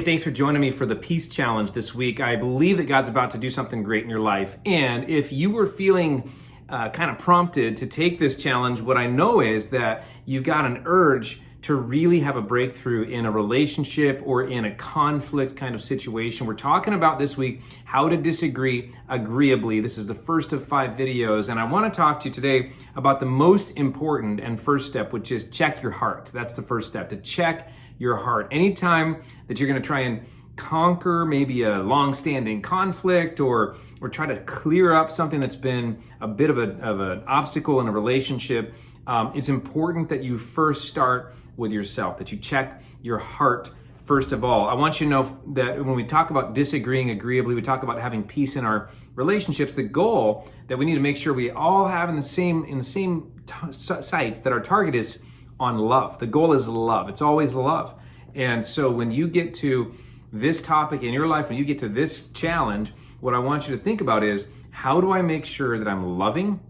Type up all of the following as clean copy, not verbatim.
Hey, thanks for joining me for the Peace Challenge this week. I believe that God's about to do something great in your life. And if you were feeling kind of prompted to take this challenge, what I know is that you've got an urge to really have a breakthrough in a relationship or in a conflict kind of situation. We're talking about this week how to disagree agreeably. This is the first of 5 videos, and I want to talk to you today about the most important and first step, which is check your heart. That's the first step, to check your heart. Anytime that you're going to try and conquer maybe a long-standing conflict or try to clear up something that's been a bit of an obstacle in a relationship, it's important that you first start with yourself, that you check your heart first of all. I want you to know that when we talk about disagreeing agreeably, we talk about having peace in our relationships. The goal that we need to make sure we all have in the same sights, that our target is on love. The goal is love. It's always love. And so when you get to this topic in your life, when you get to this challenge, what I want you to think about is, how do I make sure that I'm loving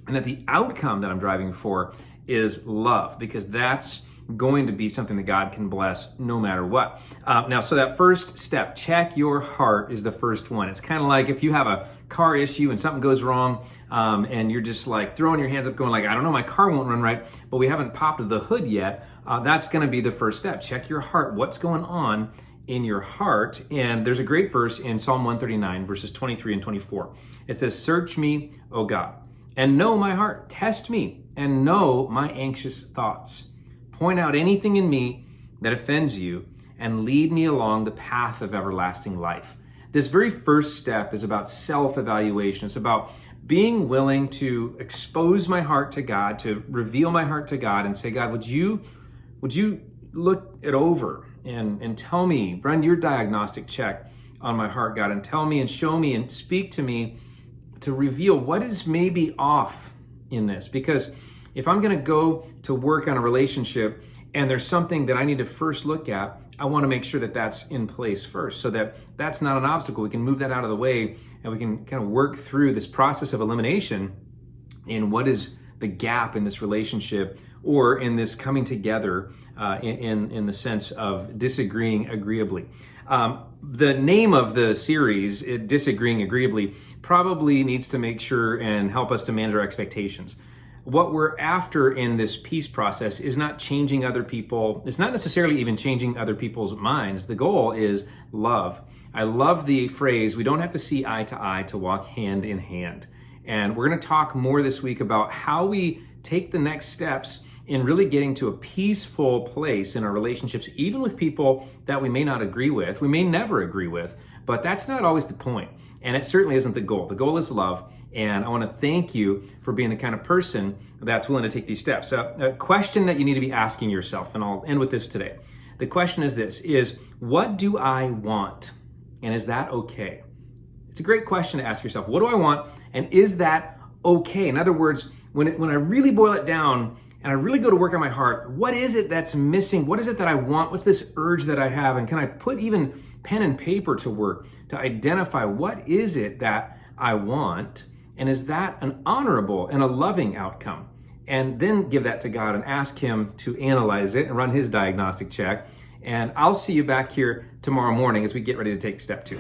and that the outcome that I'm driving for is love? Because that's going to be something that God can bless no matter what. So that first step, check your heart, is the first one. It's kind of like if you have a car issue and something goes wrong, and you're just like throwing your hands up going like, I don't know, my car won't run right, but we haven't popped the hood yet. That's going to be the first step. Check your heart. What's going on in your heart? And there's a great verse in Psalm 139, verses 23 and 24. It says, "Search me, O God, and know my heart. Test me and know my anxious thoughts. Point out anything in me that offends you and lead me along the path of everlasting life." This very first step is about self-evaluation. It's about being willing to expose my heart to God, to reveal my heart to God and say, God, would you look it over and tell me, run your diagnostic check on my heart, God, and tell me and show me and speak to me to reveal what is maybe off in this. Because if I'm going to go to work on a relationship and there's something that I need to first look at, I want to make sure that that's in place first, so that that's not an obstacle. We can move that out of the way and we can kind of work through this process of elimination in what is the gap in this relationship or in this coming together in the sense of disagreeing agreeably. The name of the series, Disagreeing Agreeably, probably needs to make sure and help us to manage our expectations. What we're after in this peace process is not changing other people. It's not necessarily even changing other people's minds. The goal is love. I love the phrase, we don't have to see eye to eye to walk hand in hand. And we're going to talk more this week about how we take the next steps in really getting to a peaceful place in our relationships, even with people that we may not agree with, we may never agree with, but that's not always the point. And it certainly isn't the goal. The goal is love. And I want to thank you for being the kind of person that's willing to take these steps. A question that you need to be asking yourself, and I'll end with this today. The question is this, is what do I want? And is that okay? It's a great question to ask yourself. What do I want? And is that okay? In other words, when I really boil it down and I really go to work on my heart, what is it that's missing? What is it that I want? What's this urge that I have? And can I put even pen and paper to work to identify what is it that I want? And is that an honorable and a loving outcome? And then give that to God and ask Him to analyze it and run His diagnostic check. And I'll see you back here tomorrow morning as we get ready to take step 2.